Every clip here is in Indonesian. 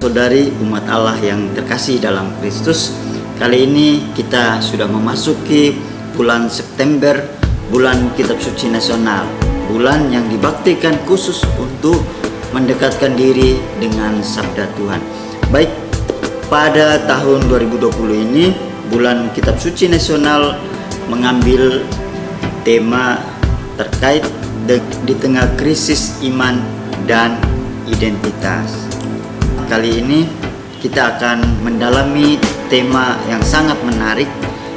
saudari umat Allah yang terkasih dalam Kristus. Kali ini kita sudah memasuki bulan September, bulan Kitab Suci Nasional, bulan yang dibaktikan khusus untuk mendekatkan diri dengan sabda Tuhan. Baik, pada tahun 2020 ini bulan Kitab Suci Nasional mengambil tema terkait di tengah krisis iman dan identitas. Kali ini kita akan mendalami tema yang sangat menarik,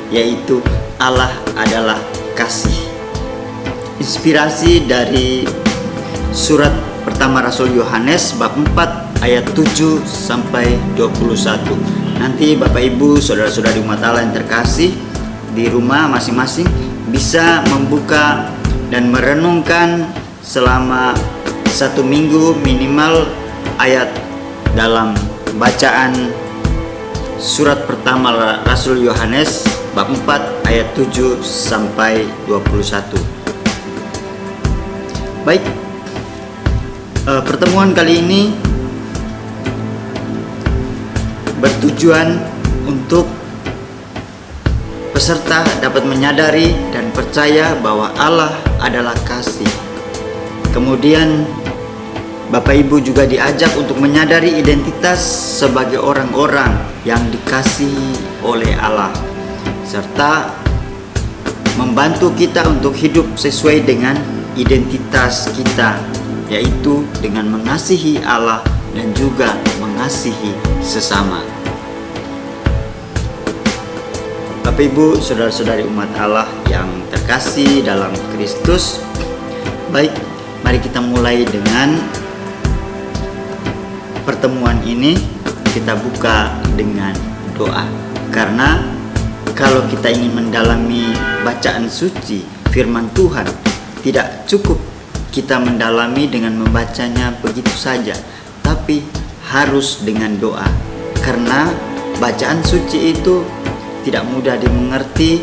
yaitu Allah adalah kasih. Inspirasi dari surat pertama Rasul Yohanes bab 4 ayat 7 sampai 21. Nanti Bapak Ibu, saudara-saudari umat Allah yang terkasih, di rumah masing-masing bisa membuka dan merenungkan selama 1 minggu minimal ayat dalam bacaan surat pertama Rasul Yohanes bab 4 ayat 7 sampai 21. Baik, pertemuan kali ini bertujuan untuk peserta dapat menyadari dan percaya bahwa Allah adalah kasih. Kemudian Bapak Ibu juga diajak untuk menyadari identitas sebagai orang-orang yang dikasihi oleh Allah, serta membantu kita untuk hidup sesuai dengan identitas kita, yaitu dengan mengasihi Allah dan juga mengasihi sesama. Bapak Ibu, saudara-saudari umat Allah yang terkasih dalam Kristus, baik, mari kita mulai dengan pertemuan ini. Kita buka dengan doa, karena kalau kita ingin mendalami bacaan suci firman Tuhan, tidak cukup kita mendalami dengan membacanya begitu saja, tapi harus dengan doa, karena bacaan suci itu tidak mudah dimengerti,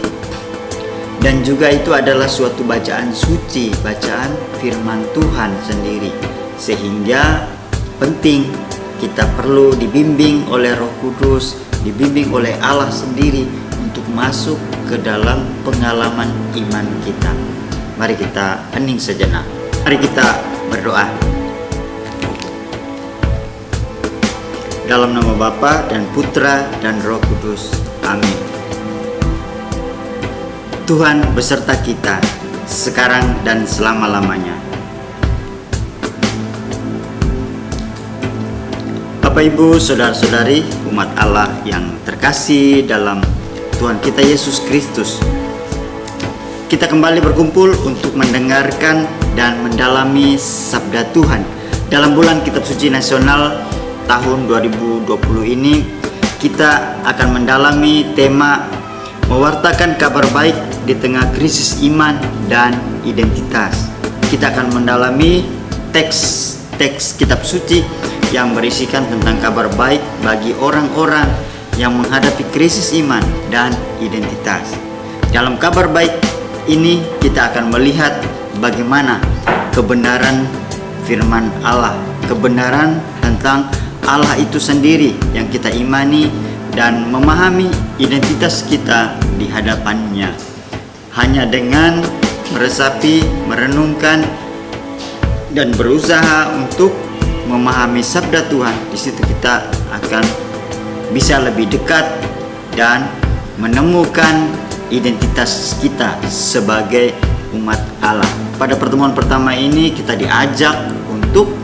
dan juga itu adalah suatu bacaan suci, bacaan firman Tuhan sendiri, sehingga penting kita perlu dibimbing oleh Roh Kudus, dibimbing oleh Allah sendiri untuk masuk ke dalam pengalaman iman kita. Mari kita hening sejenak. Mari kita berdoa. Dalam nama Bapa dan Putra dan Roh Kudus. Amin. Tuhan beserta kita sekarang dan selama-lamanya. Bapak Ibu, saudara-saudari umat Allah yang terkasih dalam Tuhan kita Yesus Kristus, kita kembali berkumpul untuk mendengarkan dan mendalami sabda Tuhan. Dalam bulan Kitab Suci Nasional tahun 2020 ini, kita akan mendalami tema mewartakan kabar baik di tengah krisis iman dan identitas. Kita akan mendalami teks Kitab Suci yang berisikan tentang kabar baik bagi orang-orang yang menghadapi krisis iman dan identitas. Dalam kabar baik ini kita akan melihat bagaimana kebenaran firman Allah, kebenaran tentang Allah itu sendiri yang kita imani, dan memahami identitas kita di hadapannya. Hanya dengan meresapi, merenungkan, dan berusaha untuk memahami sabda Tuhan, di situ kita akan bisa lebih dekat dan menemukan identitas kita sebagai umat Allah. Pada pertemuan pertama ini kita diajak untuk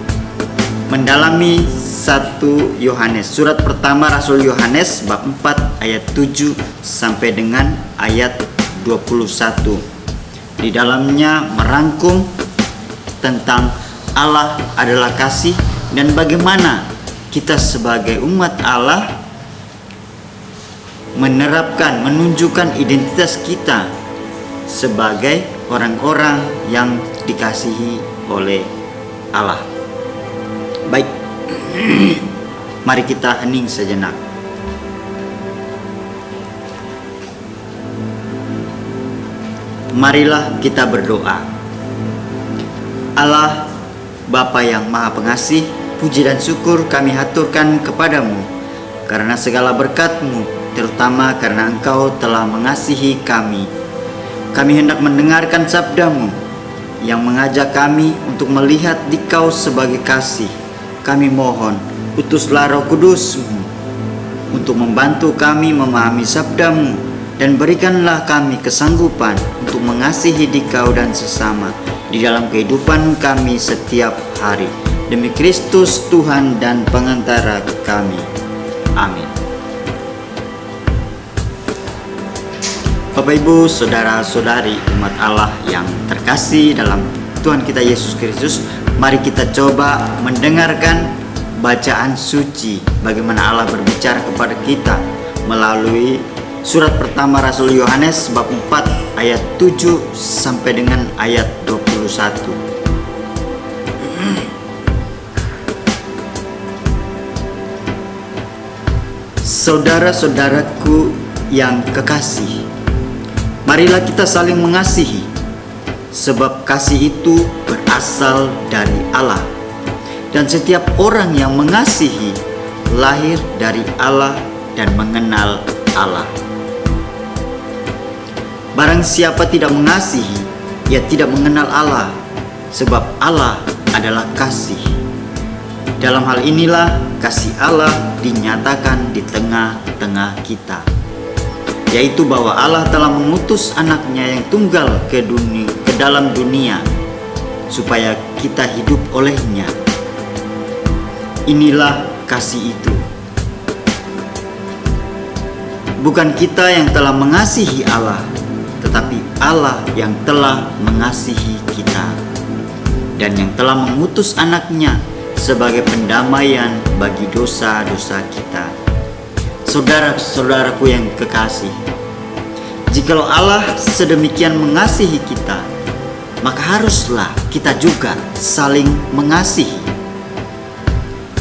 mendalami 1 Yohanes, surat pertama Rasul Yohanes bab 4 ayat 7 sampai dengan ayat 21. Di dalamnya merangkum tentang Allah adalah kasih dan bagaimana kita sebagai umat Allah menerapkan, menunjukkan identitas kita sebagai orang-orang yang dikasihi oleh Allah. Baik, mari kita hening sejenak. Marilah kita berdoa. Allah Bapa yang Maha Pengasih, puji dan syukur kami haturkan kepadamu karena segala berkat-Mu, terutama karena Engkau telah mengasihi kami. Kami hendak mendengarkan sabda-Mu yang mengajak kami untuk melihat Dikau sebagai kasih. Kami mohon, utuslah Roh Kudus-Mu untuk membantu kami memahami sabda-Mu, dan berikanlah kami kesanggupan untuk mengasihi Dikau dan sesama di dalam kehidupan kami setiap hari. Demi Kristus Tuhan dan pengantara kami. Amin. Bapak, Ibu, Saudara-saudari umat Allah yang terkasih dalam Tuhan kita Yesus Kristus, mari kita coba mendengarkan bacaan suci bagaimana Allah berbicara kepada kita melalui surat pertama Rasul Yohanes bab 4 ayat 7 sampai dengan ayat 21. Saudara-saudaraku yang kekasih, marilah kita saling mengasihi, sebab kasih itu berasal dari Allah. Dan setiap orang yang mengasihi lahir dari Allah dan mengenal Allah. Barang siapa tidak mengasihi, ia tidak mengenal Allah, sebab Allah adalah kasih. Dalam hal inilah kasih Allah dinyatakan di tengah-tengah kita, yaitu bahwa Allah telah mengutus anaknya yang tunggal ke dalam dunia supaya kita hidup olehnya. Inilah kasih itu. Bukan kita yang telah mengasihi Allah, tetapi Allah yang telah mengasihi kita dan yang telah mengutus anaknya sebagai pendamaian bagi dosa-dosa kita. Saudara-saudaraku yang kekasih, jikalau Allah sedemikian mengasihi kita, maka haruslah kita juga saling mengasihi.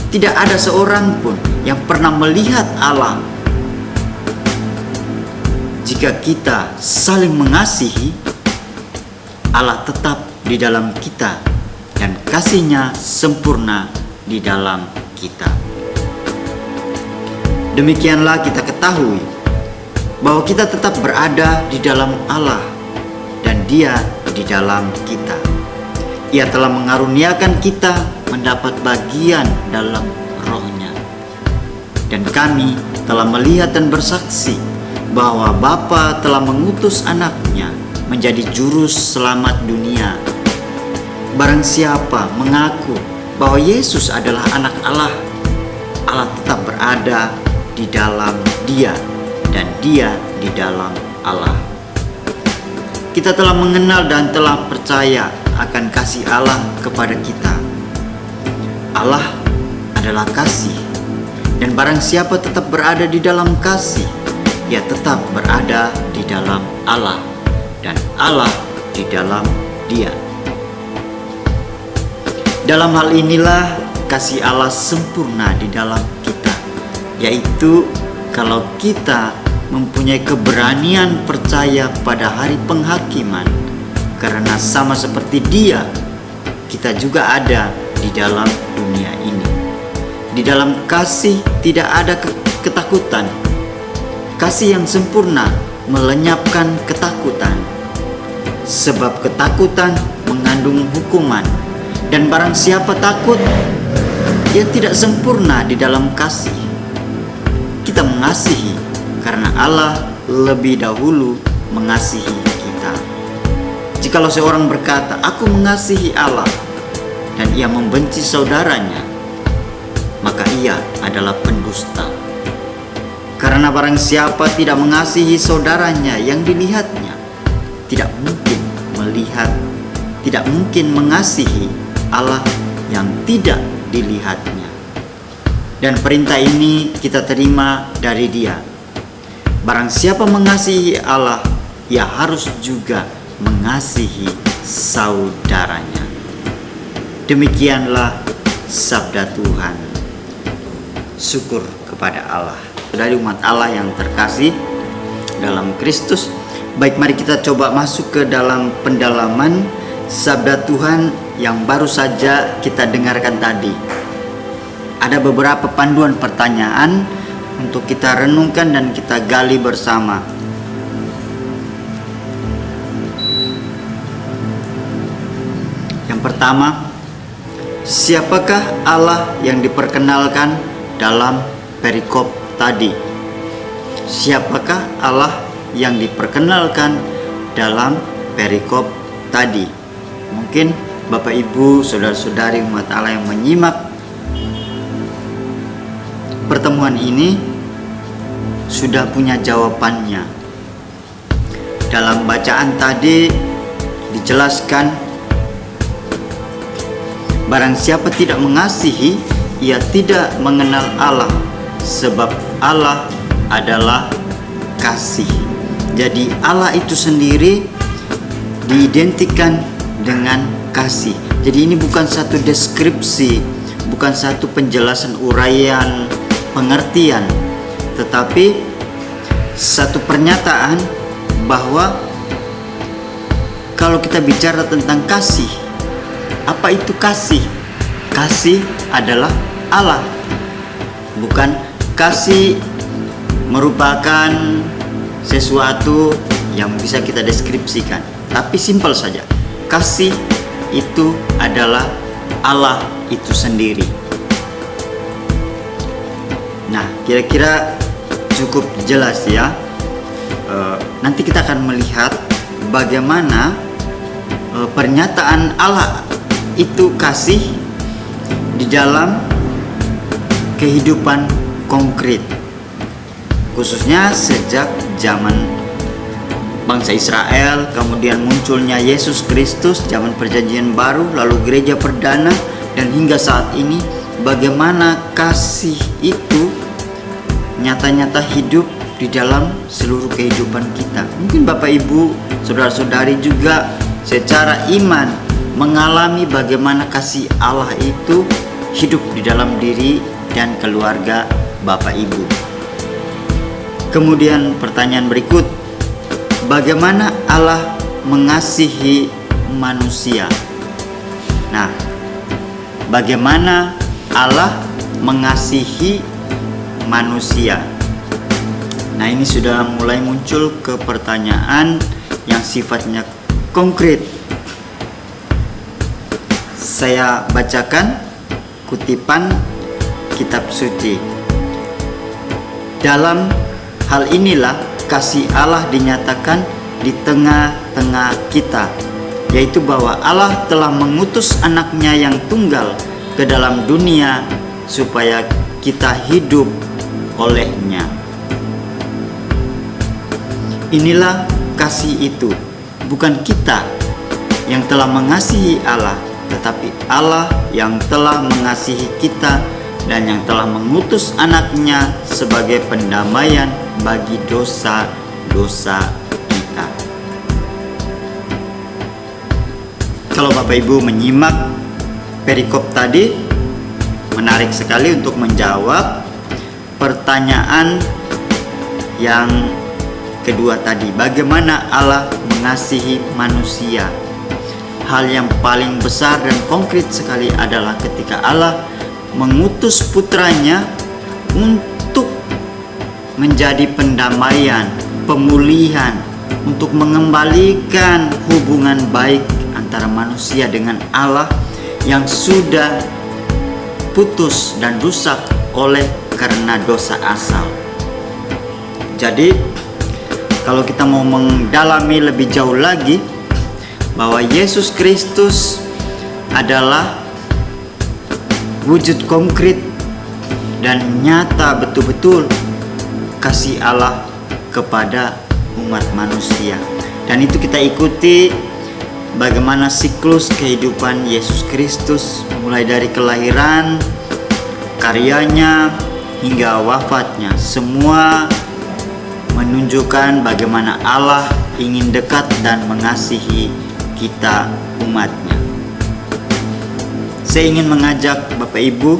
Tidak ada seorang pun yang pernah melihat Allah. Jika kita saling mengasihi, Allah tetap di dalam kita dan kasih-Nya sempurna di dalam kita. Demikianlah kita ketahui bahwa kita tetap berada di dalam Allah dan Dia di dalam kita. Ia telah mengaruniakan kita mendapat bagian dalam Roh-Nya. Dan kami telah melihat dan bersaksi bahwa Bapa telah mengutus anaknya menjadi juru selamat dunia. Barang siapa mengaku bahwa Yesus adalah anak Allah, Allah tetap berada di dalam Dia dan Dia di dalam Allah. Kita telah mengenal dan telah percaya akan kasih Allah kepada kita. Allah adalah kasih, dan barang siapa tetap berada di dalam kasih, ia tetap berada di dalam Allah dan Allah di dalam Dia. Dalam hal inilah kasih Allah sempurna di dalam kita, yaitu kalau kita mempunyai keberanian percaya pada hari penghakiman, karena sama seperti Dia, kita juga ada di dalam dunia ini. Di dalam kasih tidak ada ketakutan. Kasih yang sempurna melenyapkan ketakutan, sebab ketakutan mengandung hukuman. Dan barang siapa takut, dia tidak sempurna di dalam kasih. Kita mengasihi karena Allah lebih dahulu mengasihi kita. Jikalau seorang berkata, "Aku mengasihi Allah," dan ia membenci saudaranya, maka ia adalah pendusta. Karena barang siapa tidak mengasihi saudaranya yang dilihatnya, tidak mungkin mengasihi Allah yang tidak dilihatnya. Dan perintah ini kita terima dari Dia. Barang siapa mengasihi Allah, ia harus juga mengasihi saudaranya. Demikianlah sabda Tuhan. Syukur kepada Allah. Dari umat Allah yang terkasih dalam Kristus, baik, mari kita coba masuk ke dalam pendalaman sabda Tuhan yang baru saja kita dengarkan tadi. ada beberapa panduan pertanyaan untuk kita renungkan dan kita gali bersama. Yang pertama, siapakah Allah yang diperkenalkan dalam perikop tadi? Siapakah Allah yang diperkenalkan dalam perikop tadi? Mungkin Bapak Ibu, saudara-saudari umat Allah yang menyimak pertemuan ini sudah punya jawabannya. Dalam bacaan tadi dijelaskan, barang siapa tidak mengasihi, ia tidak mengenal Allah, sebab Allah adalah kasih. Jadi Allah itu sendiri diidentikan dengan kasih. Jadi ini bukan satu deskripsi, bukan satu penjelasan uraian pengertian, tetapi satu pernyataan bahwa kalau kita bicara tentang kasih, apa itu kasih? Kasih adalah Allah. Bukan kasih merupakan sesuatu yang bisa kita deskripsikan, tapi simpel saja. Kasih itu adalah Allah itu sendiri. Nah, kira-kira cukup jelas ya. Nanti kita akan melihat bagaimana pernyataan Allah itu kasih di dalam kehidupan konkret, khususnya sejak zaman bangsa Israel, kemudian munculnya Yesus Kristus, zaman Perjanjian Baru, lalu gereja perdana, dan hingga saat ini bagaimana kasih itu nyata-nyata hidup di dalam seluruh kehidupan kita. Mungkin Bapak Ibu, saudara-saudari juga secara iman mengalami bagaimana kasih Allah itu hidup di dalam diri dan keluarga Bapak Ibu. Kemudian pertanyaan berikut, bagaimana Allah mengasihi manusia? Nah, bagaimana Allah mengasihi manusia? Nah, ini sudah mulai muncul ke pertanyaan yang sifatnya konkret. Saya bacakan kutipan kitab suci. Dalam hal inilah kasih Allah dinyatakan di tengah-tengah kita, yaitu bahwa Allah telah mengutus anaknya yang tunggal ke dalam dunia supaya kita hidup olehnya. Inilah kasih itu, bukan kita yang telah mengasihi Allah, tetapi Allah yang telah mengasihi kita dan yang telah mengutus anaknya sebagai pendamaian bagi dosa-dosa kita. Kalau Bapak Ibu menyimak perikop tadi, menarik sekali untuk menjawab pertanyaan yang kedua tadi, bagaimana Allah mengasihi manusia. Hal yang paling besar dan konkret sekali adalah ketika Allah mengutus putranya untuk menjadi pendamaian, pemulihan, untuk mengembalikan hubungan baik antara manusia dengan Allah yang sudah putus dan rusak oleh karena dosa asal. Jadi kalau kita mau mendalami lebih jauh lagi bahwa Yesus Kristus adalah wujud konkret dan nyata betul-betul kasih Allah kepada umat manusia. Dan itu kita ikuti bagaimana siklus kehidupan Yesus Kristus mulai dari kelahiran, karyanya hingga wafatnya. Semua menunjukkan bagaimana Allah ingin dekat dan mengasihi kita umatnya. Saya ingin mengajak Bapak Ibu,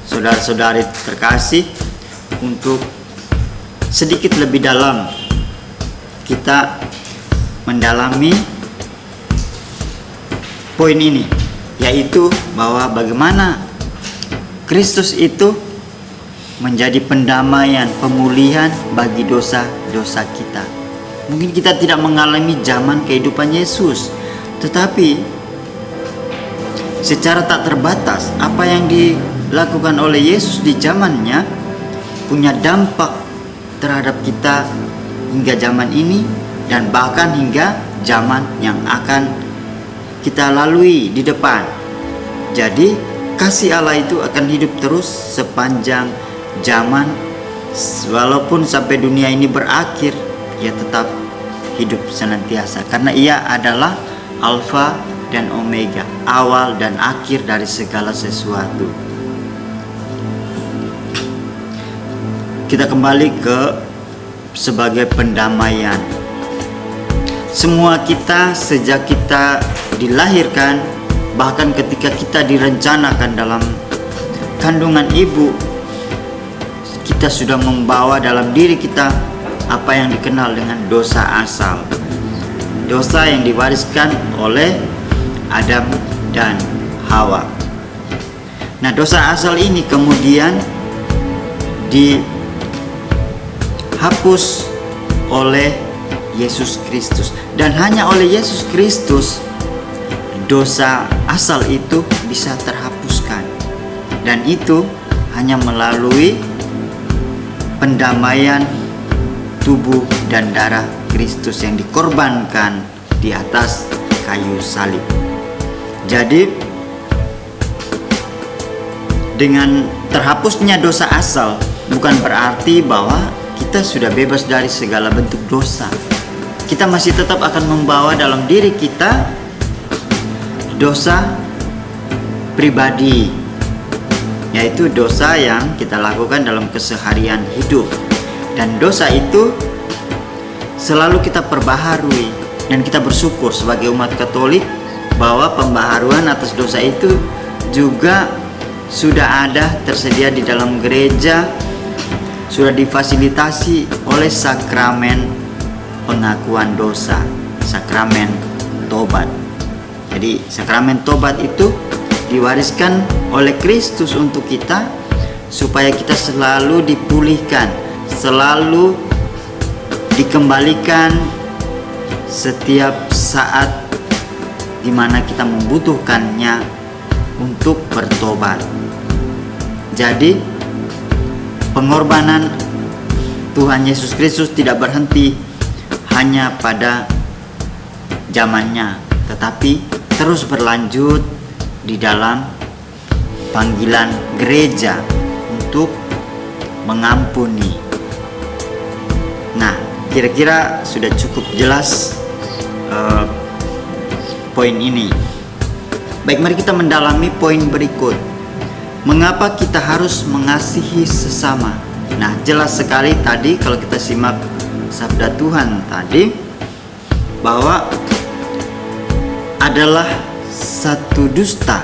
saudara-saudari terkasih, untuk sedikit lebih dalam kita mendalami poin ini, yaitu bahwa bagaimana Kristus itu menjadi pendamaian, pemulihan bagi dosa-dosa kita. Mungkin kita tidak mengalami zaman kehidupan Yesus, tetapi secara tak terbatas apa yang dilakukan oleh Yesus di zamannya punya dampak terhadap kita hingga zaman ini dan bahkan hingga zaman yang akan kita lalui di depan. Jadi kasih Allah itu akan hidup terus sepanjang zaman, walaupun sampai dunia ini berakhir, ia tetap hidup senantiasa karena ia adalah Alfa dan Omega, awal dan akhir dari segala sesuatu. Kita kembali ke sebagai pendamaian. Semua kita sejak kita dilahirkan, bahkan ketika kita direncanakan dalam kandungan ibu, kita sudah membawa dalam diri kita apa yang dikenal dengan dosa asal. Dosa yang diwariskan oleh Adam dan Hawa. Nah, dosa asal ini kemudian dihapus oleh Yesus Kristus, dan hanya oleh Yesus Kristus dosa asal itu bisa terhapuskan, dan itu hanya melalui pendamaian tubuh dan darah Kristus yang dikorbankan di atas kayu salib. Jadi dengan terhapusnya dosa asal bukan berarti bahwa kita sudah bebas dari segala bentuk dosa. Kita masih tetap akan membawa dalam diri kita dosa pribadi, yaitu dosa yang kita lakukan dalam keseharian hidup. Dan dosa itu selalu kita perbaharui, dan kita bersyukur sebagai umat Katolik bahwa pembaharuan atas dosa itu juga sudah ada tersedia di dalam gereja, sudah difasilitasi oleh sakramen pengakuan dosa, sakramen tobat. Jadi sakramen tobat itu diwariskan oleh Kristus untuk kita supaya kita selalu dipulihkan, selalu dikembalikan setiap saat di mana kita membutuhkannya untuk bertobat. Jadi pengorbanan Tuhan Yesus Kristus tidak berhenti hanya pada zamannya, tetapi terus berlanjut di dalam panggilan gereja untuk mengampuni. Nah, kira-kira sudah cukup jelas poin ini. Baik, mari kita mendalami poin berikut. Mengapa kita harus mengasihi sesama? Nah, jelas sekali tadi kalau kita simak sabda Tuhan tadi, bahwa adalah satu dusta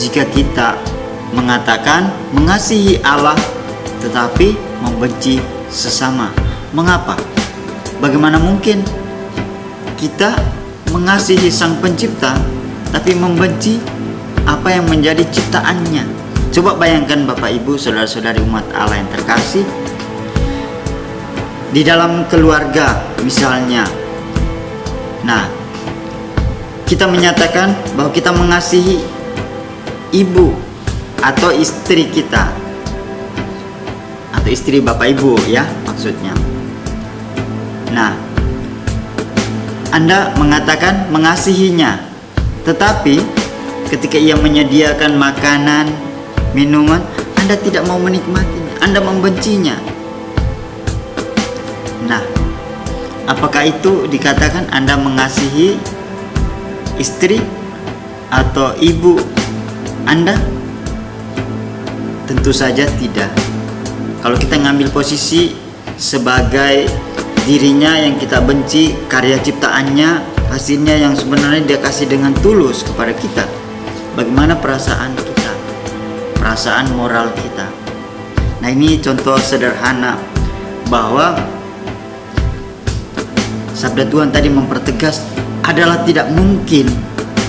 jika kita mengatakan mengasihi Allah tetapi membenci sesama. Mengapa? Bagaimana mungkin kita mengasihi Sang Pencipta tapi membenci apa yang menjadi ciptaannya? Coba bayangkan Bapak Ibu, saudara-saudari umat Allah yang terkasih, di dalam keluarga misalnya. Nah, kita menyatakan bahwa kita mengasihi ibu atau istri kita, atau istri Bapak Ibu ya maksudnya. Nah, Anda mengatakan mengasihinya, tetapi ketika ia menyediakan makanan, minuman, Anda tidak mau menikmatinya, Anda membencinya. Nah, apakah itu dikatakan Anda mengasihi istri atau ibu Anda? Tentu saja tidak. Kalau kita ngambil posisi sebagai dirinya yang kita benci, karya ciptaannya, hasilnya yang sebenarnya dia kasih dengan tulus kepada kita, bagaimana perasaan kita, perasaan moral kita? Nah, ini contoh sederhana bahwa sabda Tuhan tadi mempertegas adalah tidak mungkin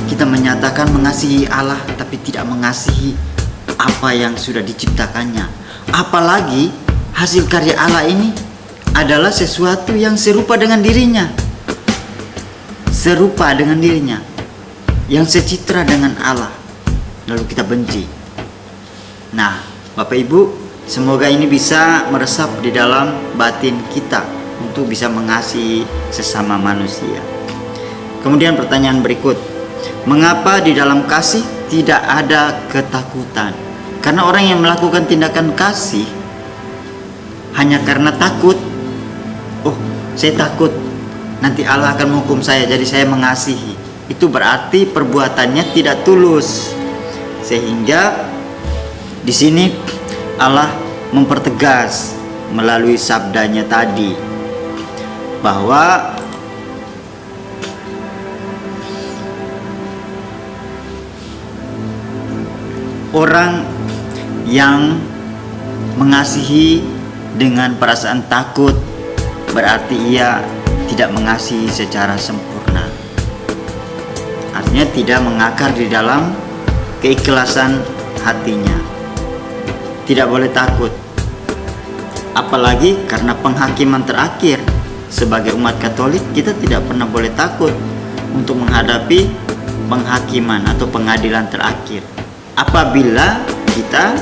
kita menyatakan mengasihi Allah tapi tidak mengasihi apa yang sudah diciptakannya. Apalagi hasil karya Allah ini adalah sesuatu yang serupa dengan dirinya. Serupa dengan dirinya, yang secitra dengan Allah. Lalu kita benci. Nah, Bapak Ibu, semoga ini bisa meresap di dalam batin kita untuk bisa mengasihi sesama manusia. Kemudian pertanyaan berikut, mengapa di dalam kasih tidak ada ketakutan? Karena orang yang melakukan tindakan kasih hanya karena takut, oh saya takut nanti Allah akan menghukum saya, jadi saya mengasihi. Itu berarti perbuatannya tidak tulus. Sehingga di sini Allah mempertegas melalui sabdanya tadi bahwa orang yang mengasihi dengan perasaan takut berarti ia tidak mengasihi secara sempurna. Artinya tidak mengakar di dalam keikhlasan hatinya. Tidak boleh takut. Apalagi karena penghakiman terakhir sebagai umat Katolik, kita tidak pernah boleh takut untuk menghadapi penghakiman atau pengadilan terakhir. Apabila kita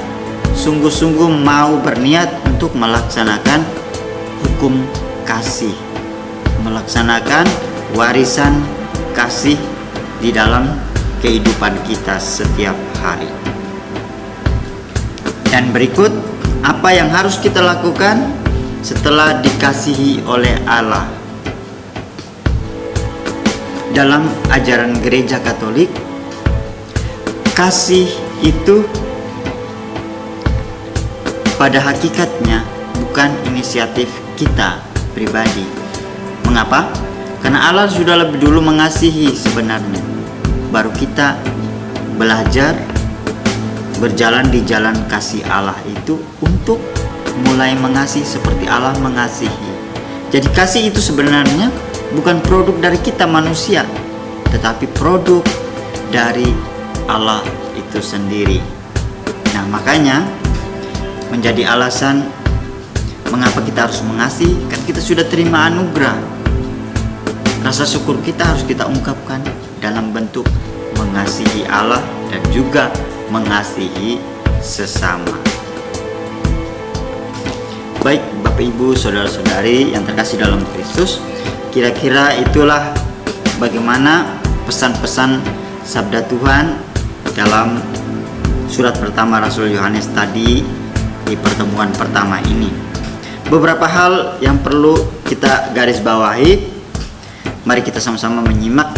sungguh-sungguh mau berniat untuk melaksanakan hukum kasih, melaksanakan warisan kasih di dalam kehidupan kita setiap hari. Dan berikut apa yang harus kita lakukan setelah dikasihi oleh Allah. Dalam ajaran Gereja Katolik, kasih itu pada hakikatnya bukan inisiatif kita pribadi. Mengapa? Karena Allah sudah lebih dulu mengasihi sebenarnya. Baru kita belajar berjalan di jalan kasih Allah itu untuk mulai mengasihi seperti Allah mengasihi. Jadi kasih itu sebenarnya bukan produk dari kita manusia, tetapi produk dari Allah itu sendiri. Nah, makanya menjadi alasan mengapa kita harus mengasihi, kan kita sudah terima anugerah. Rasa syukur kita harus kita ungkapkan dalam bentuk mengasihi Allah dan juga mengasihi sesama. Baik Bapak Ibu, saudara-saudari yang terkasih dalam Kristus, kira-kira itulah bagaimana pesan-pesan sabda Tuhan dalam surat pertama Rasul Yohanes tadi di pertemuan pertama ini. Beberapa hal yang perlu kita garis bawahi. Mari kita sama-sama menyimak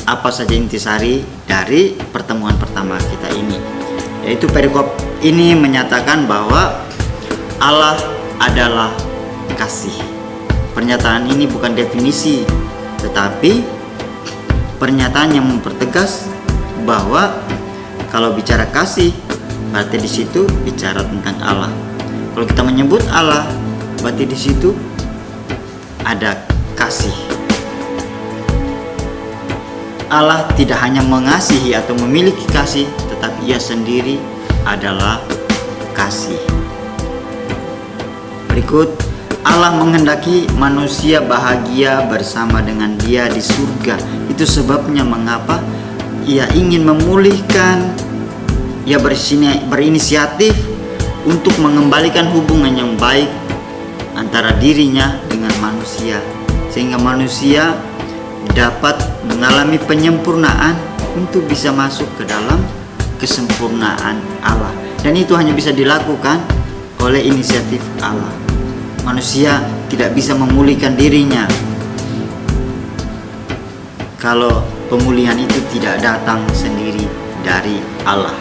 apa saja intisari dari pertemuan pertama kita ini. Yaitu perikop ini menyatakan bahwa Allah adalah kasih. Pernyataan ini bukan definisi, tetapi pernyataan yang mempertegas bahwa kalau bicara kasih, berarti di situ bicara tentang Allah. Kalau kita menyebut Allah, berarti di situ ada kasih. Allah tidak hanya mengasihi atau memiliki kasih, tetapi Ia sendiri adalah kasih. Berikut, Allah menghendaki manusia bahagia bersama dengan Dia di surga. Itu sebabnya mengapa Ia ingin memulihkan, Ia berinisiatif untuk mengembalikan hubungan yang baik antara dirinya dengan manusia, sehingga manusia dapat mengalami penyempurnaan untuk bisa masuk ke dalam kesempurnaan Allah. Dan itu hanya bisa dilakukan oleh inisiatif Allah. Manusia tidak bisa memulihkan dirinya kalau pemulihan itu tidak datang sendiri dari Allah.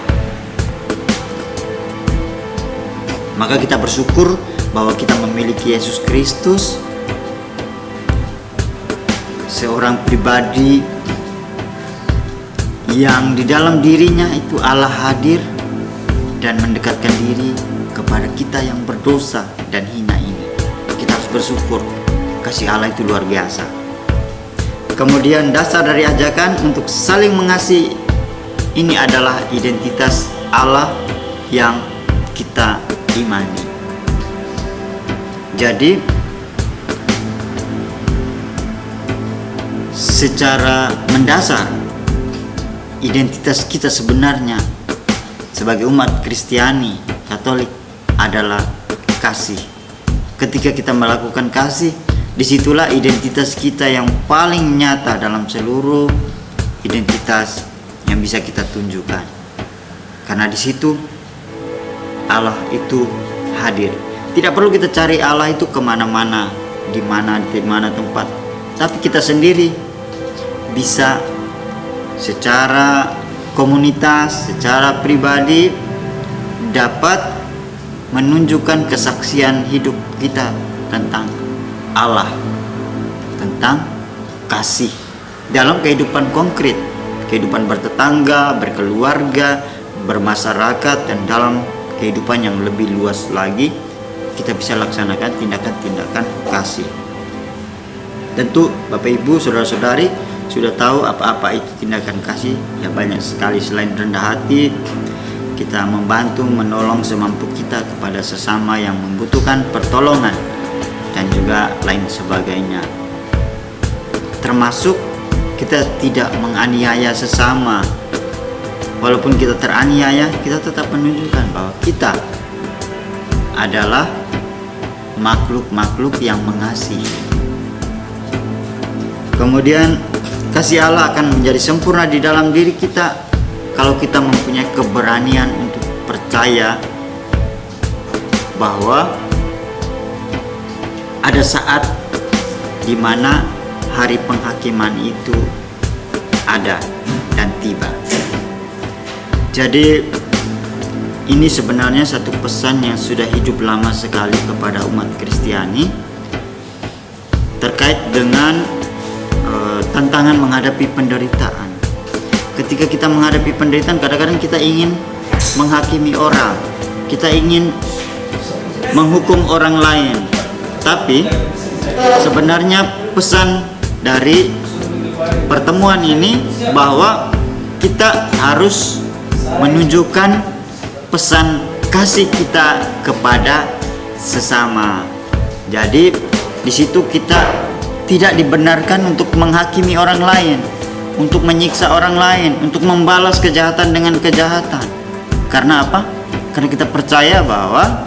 Maka kita bersyukur bahwa kita memiliki Yesus Kristus, seorang pribadi yang di dalam dirinya itu Allah hadir dan mendekatkan diri kepada kita yang berdosa dan hina ini. Kita harus bersyukur, kasih Allah itu luar biasa. Kemudian dasar dari ajakan untuk saling mengasihi ini adalah identitas Allah yang kita imani. Jadi secara mendasar identitas kita sebenarnya sebagai umat Kristiani Katolik adalah kasih. Ketika kita melakukan kasih, disitulah identitas kita yang paling nyata dalam seluruh identitas yang bisa kita tunjukkan. Karena di situ Allah itu hadir. Tidak perlu kita cari Allah itu kemana-mana, di mana tempat, tapi kita sendiri bisa secara komunitas, secara pribadi dapat menunjukkan kesaksian hidup kita tentang Allah, tentang kasih dalam kehidupan konkret, kehidupan bertetangga, berkeluarga, bermasyarakat, dan dalam kehidupan yang lebih luas lagi kita bisa laksanakan tindakan-tindakan kasih. Tentu Bapak Ibu, saudara-saudari sudah tahu apa-apa itu tindakan kasih. Ya banyak sekali, selain rendah hati, kita membantu menolong semampu kita kepada sesama yang membutuhkan pertolongan dan juga lain sebagainya. Termasuk kita tidak menganiaya sesama. Walaupun kita teraniaya, kita tetap menunjukkan bahwa kita adalah makhluk-makhluk yang mengasihi. Kemudian kasih Allah akan menjadi sempurna di dalam diri kita kalau kita mempunyai keberanian untuk percaya bahwa ada saat di mana hari penghakiman itu ada dan tiba. Jadi ini sebenarnya satu pesan yang sudah hidup lama sekali kepada umat Kristiani terkait dengan tantangan menghadapi penderitaan. Ketika kita menghadapi penderitaan, kadang-kadang kita ingin menghakimi orang, kita ingin menghukum orang lain. Tapi sebenarnya pesan dari pertemuan ini bahwa kita harus menunjukkan pesan kasih kita kepada sesama. Jadi di situ kita tidak dibenarkan untuk menghakimi orang lain, untuk menyiksa orang lain, untuk membalas kejahatan dengan kejahatan. Karena apa? Karena kita percaya bahwa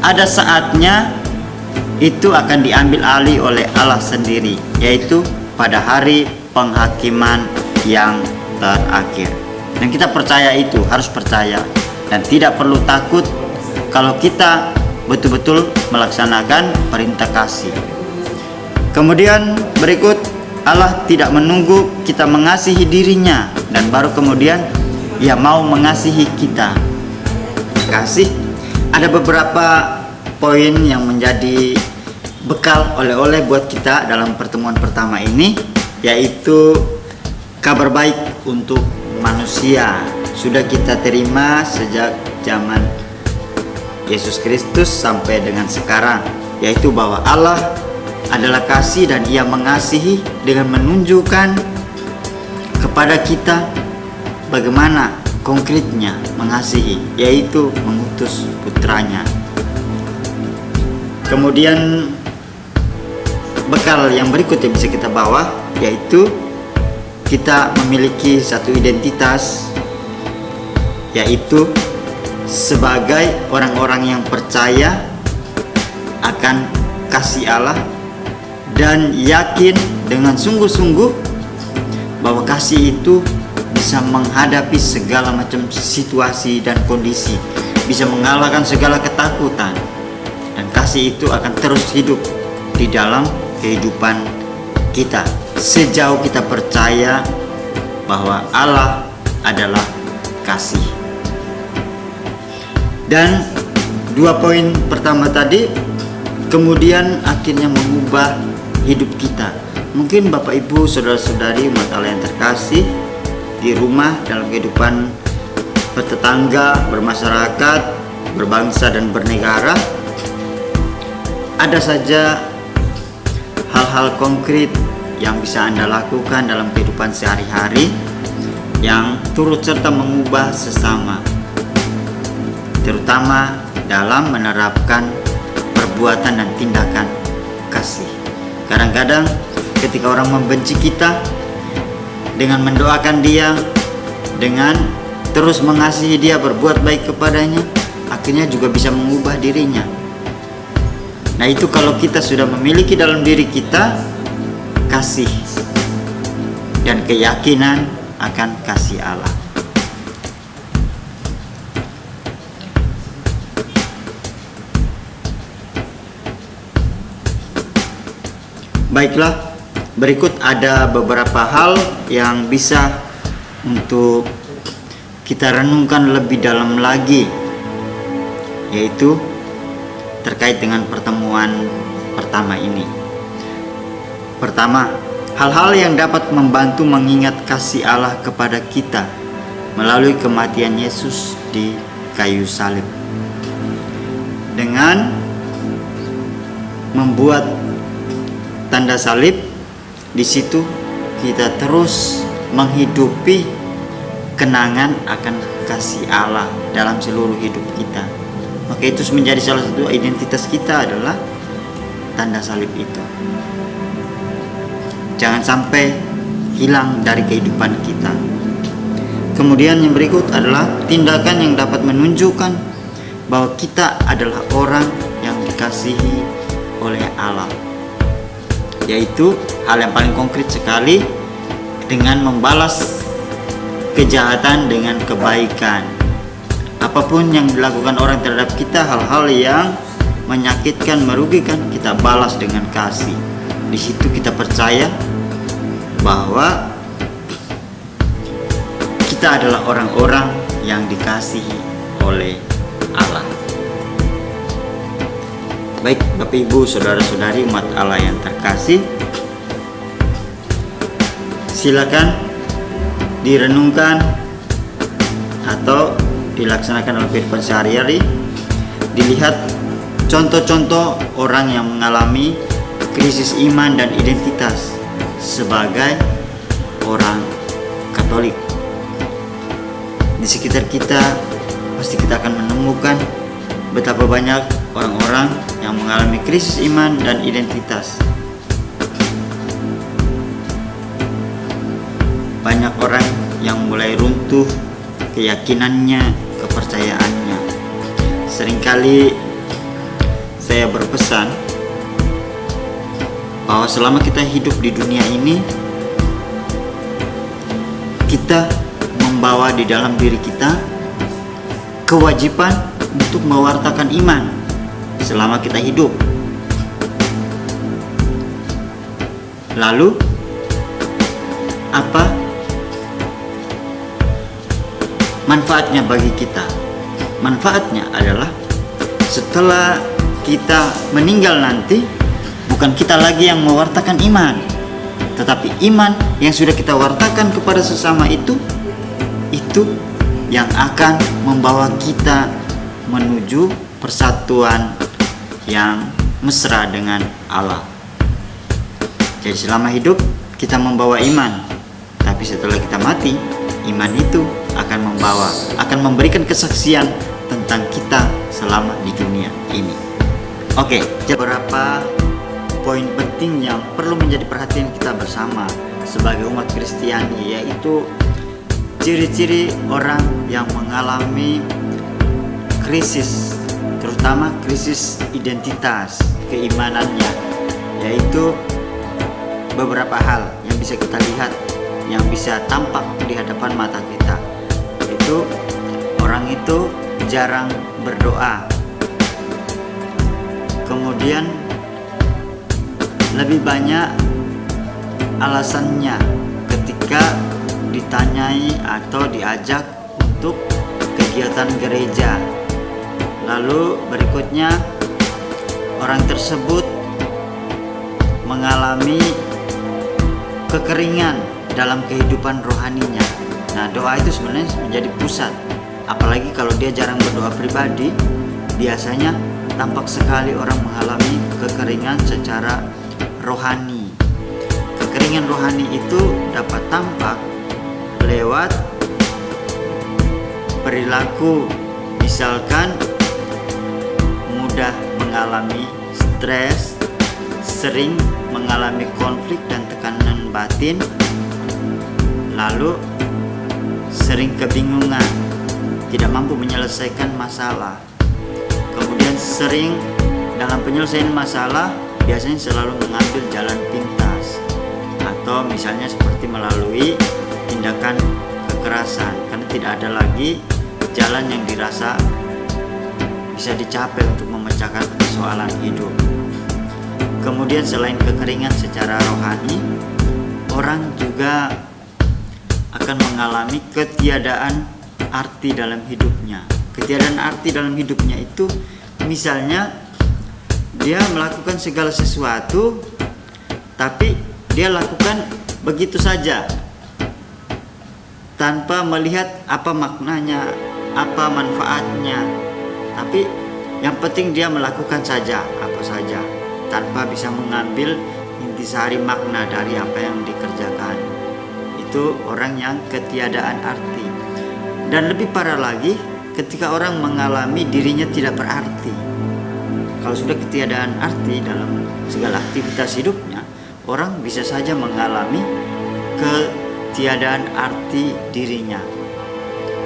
ada saatnya itu akan diambil alih oleh Allah sendiri, yaitu pada hari penghakiman yang terakhir. Dan kita percaya itu, harus percaya, dan tidak perlu takut kalau kita betul-betul melaksanakan perintah kasih. Kemudian berikut, Allah tidak menunggu kita mengasihi dirinya dan baru kemudian Ia mau mengasihi kita. Kasih, ada beberapa poin yang menjadi bekal oleh-oleh buat kita dalam pertemuan pertama ini, yaitu kabar baik untuk manusia. Sudah kita terima sejak zaman Yesus Kristus sampai dengan sekarang, yaitu bahwa Allah adalah kasih dan Ia mengasihi dengan menunjukkan kepada kita bagaimana konkretnya mengasihi, yaitu mengutus putranya. Kemudian bekal yang berikut yang bisa kita bawa, yaitu kita memiliki satu identitas, yaitu sebagai orang-orang yang percaya akan kasih Allah dan yakin dengan sungguh-sungguh bahwa kasih itu bisa menghadapi segala macam situasi dan kondisi, bisa mengalahkan segala ketakutan, dan kasih itu akan terus hidup di dalam kehidupan kita sejauh kita percaya bahwa Allah adalah kasih. Dan dua poin pertama tadi kemudian akhirnya mengubah hidup kita. Mungkin Bapak Ibu, saudara-saudari umat Allah yang terkasih, di rumah, dalam kehidupan bertetangga, bermasyarakat, berbangsa dan bernegara, ada saja hal-hal konkret yang bisa Anda lakukan dalam kehidupan sehari-hari yang turut serta mengubah sesama. terutama dalam menerapkan perbuatan dan tindakan kasih. Kadang-kadang ketika orang membenci kita, dengan mendoakan dia, dengan terus mengasihi dia, berbuat baik kepadanya, akhirnya juga bisa mengubah dirinya. Nah, itu kalau kita sudah memiliki dalam diri kita kasih dan keyakinan akan kasih Allah. Baiklah, berikut ada beberapa hal yang bisa untuk kita renungkan lebih dalam lagi, yaitu terkait dengan pertemuan pertama ini. Pertama, hal-hal yang dapat membantu mengingat kasih Allah kepada kita melalui kematian Yesus di kayu salib. Dengan membuat tanda salib, di situ kita terus menghidupi kenangan akan kasih Allah dalam seluruh hidup kita. Maka itu menjadi salah satu identitas kita adalah tanda salib itu. Jangan sampai hilang dari kehidupan kita. Kemudian yang berikut adalah tindakan yang dapat menunjukkan bahwa kita adalah orang yang dikasihi oleh Allah, yaitu hal yang paling konkret sekali, dengan membalas kejahatan dengan kebaikan. Apapun yang dilakukan orang terhadap kita, hal-hal yang menyakitkan, merugikan, kita balas dengan kasih. Di situ kita percaya bahwa kita adalah orang-orang yang dikasihi oleh Allah. Baik, Bapak Ibu, saudara-saudari umat Allah yang terkasih, silakan direnungkan atau dilaksanakan dalam kehidupan sehari-hari. Dilihat contoh-contoh orang yang mengalami krisis iman dan identitas sebagai orang Katolik. Di sekitar kita pasti kita akan menemukan betapa banyak orang-orang yang mengalami krisis iman dan identitas. Banyak orang yang mulai runtuh keyakinannya, kepercayaannya. Seringkali saya berpesan bahwa selama kita hidup di dunia ini, kita membawa di dalam diri kita kewajiban untuk mewartakan iman selama kita hidup. Lalu apa manfaatnya bagi kita? Manfaatnya adalah setelah kita meninggal nanti, bukan kita lagi yang mewartakan iman, tetapi iman yang sudah kita wartakan kepada sesama itu yang akan membawa kita menuju persatuan yang mesra dengan Allah. Jadi selama hidup kita membawa iman, tapi setelah kita mati, iman itu akan memberikan kesaksian tentang kita selama di dunia ini. Oke, beberapa poin penting yang perlu menjadi perhatian kita bersama sebagai umat Kristiani, yaitu ciri-ciri orang yang mengalami krisis, terutama krisis identitas keimanannya, yaitu beberapa hal yang bisa kita lihat, yang bisa tampak di hadapan mata kita. Itu orang itu jarang berdoa, kemudian lebih banyak alasannya ketika ditanyai atau diajak untuk kegiatan gereja. Lalu berikutnya, orang tersebut mengalami kekeringan dalam kehidupan rohaninya. Nah, doa itu sebenarnya menjadi pusat. Apalagi kalau dia jarang berdoa pribadi, biasanya tampak sekali orang mengalami kekeringan secara rohani. Kekeringan rohani itu dapat tampak lewat perilaku Misalkan mudah mengalami stres, sering mengalami konflik dan tekanan batin, lalu sering kebingungan, tidak mampu menyelesaikan masalah. Kemudian sering dalam penyelesaian masalah biasanya selalu mengambil jalan pintas, atau misalnya seperti melalui tindakan kekerasan, karena tidak ada lagi jalan yang dirasa bisa dicapai untuk memecahkan persoalan hidup. Kemudian selain kekeringan secara rohani, orang juga akan mengalami ketiadaan arti dalam hidupnya. Ketiadaan arti dalam hidupnya itu misalnya dia melakukan segala sesuatu, tapi dia lakukan begitu saja tanpa melihat apa maknanya, apa manfaatnya. Tapi yang penting dia melakukan saja apa saja tanpa bisa mengambil intisari makna dari apa yang dikerjakan. Itu orang yang ketiadaan arti. Dan lebih parah lagi ketika orang mengalami dirinya tidak berarti. Kalau sudah ketiadaan arti dalam segala aktivitas hidupnya, orang bisa saja mengalami ketiadaan arti dirinya.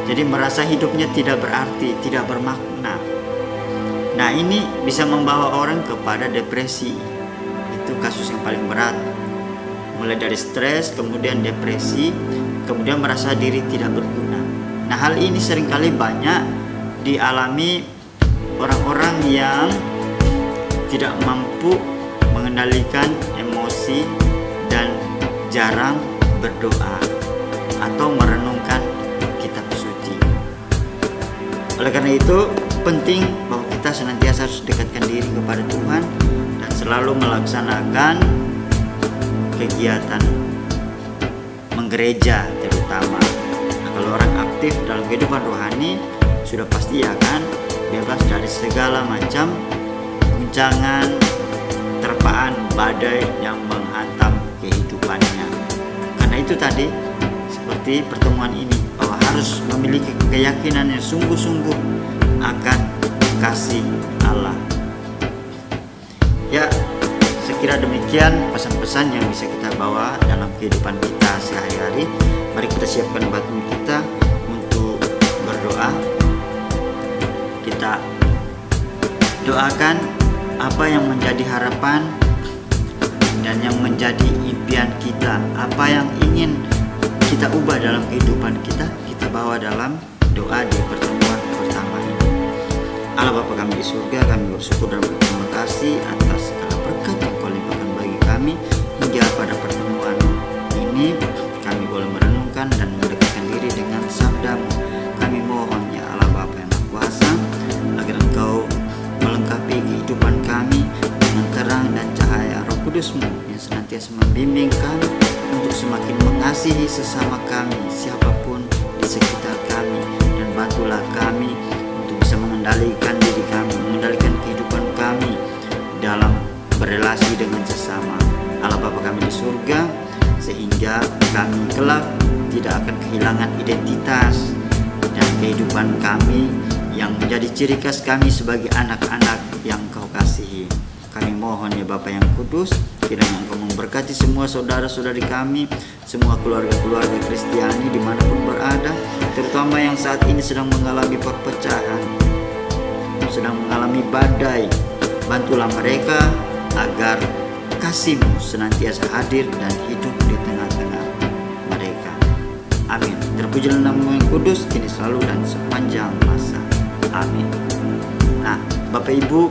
Jadi merasa hidupnya tidak berarti, tidak bermakna. Nah, ini bisa membawa orang kepada depresi. Itu kasus yang paling berat. Mulai dari stres, kemudian depresi, kemudian merasa diri tidak berguna. Nah, hal ini seringkali banyak dialami orang-orang yang tidak mampu mengendalikan emosi dan jarang berdoa atau merenungkan kitab suci. Oleh karena itu, penting bahwa kita senantiasa harus dekatkan diri kepada Tuhan dan selalu melaksanakan kegiatan menggereja terutama. Nah, kalau orang aktif dalam kehidupan rohani sudah pasti akan bebas dari segala macam guncangan, terpaan, badai yang menghantam kehidupannya. Karena itu tadi seperti pertemuan ini, bahwa harus memiliki keyakinan yang sungguh-sungguh akan kasih Allah. Ya, saya kira demikian pesan-pesan yang bisa kita bawa dalam kehidupan kita sehari-hari. Mari kita siapkan batin kita untuk berdoa. Kita doakan apa yang menjadi harapan dan yang menjadi impian kita, apa yang ingin kita ubah dalam kehidupan kita, kita bawa dalam doa di pertemuan pertama ini. Allah Bapa kami di surga, kami bersyukur dan berterima kasih atas segala berkat yang Kau limpahkan bagi kami. Hingga pada pertemuan ini kami boleh merenungkan dan mendekatkan diri dengan sabda-Mu. Kami mohon ya Allah Bapa yang Maha Kuasa, agar Engkau melengkapi kehidupan kami dengan terang dan cahaya Roh Kudus-Mu yang senantiasa membimbing kami untuk semakin mengasihi sesama kami, siapapun di sekitar kami, dan bantulah kami untuk bisa mengendalikan diri kami, mengendalikan kehidupan kami dalam berelasi dengan sesama. Allah Bapa kami di surga, sehingga kami kelak tidak akan kehilangan identitas dan kehidupan kami yang menjadi ciri khas kami sebagai anak-anak yang Kau kasihi. Kami mohon ya Bapa yang kudus, kiranya Engkau memberkati semua saudara-saudari kami, semua keluarga-keluarga Kristiani dimanapun berada, terutama yang saat ini sedang mengalami perpecahan, sedang mengalami badai. Bantulah mereka agar kasih-Mu senantiasa hadir dan hidup di tengah-tengah mereka. Amin. Terpujilah nama-Mu yang kudus, kini selalu dan sepanjang masa. Amin. Nah, Bapak Ibu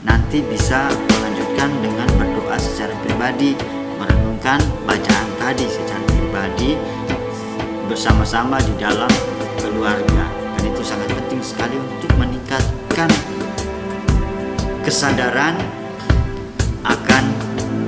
nanti bisa melanjutkan dengan berdoa secara pribadi, merenungkan bacaan tadi secara pribadi bersama-sama di dalam keluarga. Dan itu sangat penting sekali untuk meningkatkan kesadaran akan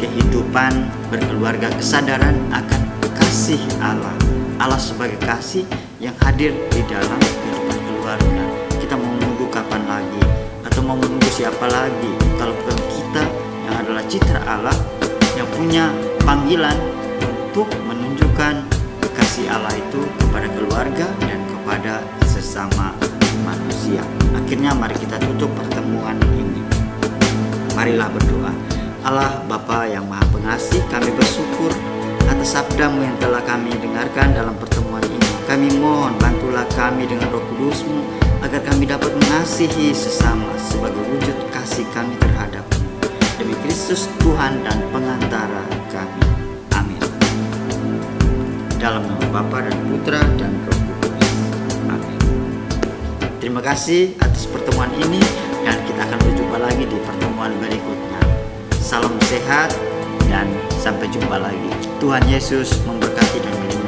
kehidupan berkeluarga, kesadaran akan kasih Allah. Allah sebagai kasih yang hadir di dalam kehidupan keluarga. Kita mau menunggu kapan lagi? Atau mau menunggu siapa lagi? Kalau bukan kita yang adalah citra Allah, yang punya panggilan untuk menunjukkan kasih Allah itu kepada keluarga dan kepada sesama manusia. Akhirnya mari kita tutup pertemuan ini. Marilah berdoa. Allah Bapa yang Maha Pengasih, kami bersyukur atas sabda-Mu yang telah kami dengarkan dalam pertemuan ini. Kami mohon bantulah kami dengan Roh Kudus-Mu agar kami dapat mengasihi sesama sebagai wujud kasih kami terhadap-Mu. Demi Kristus Tuhan dan pengantara kami. Amin. Dalam nama Bapa dan Putra dan Roh Kudus. Amin. Terima kasih atas pertemuan ini dan kita akan berjumpa lagi di pertemuan berikutnya. Salam sehat dan sampai jumpa lagi. Tuhan Yesus memberkati dan melindungi.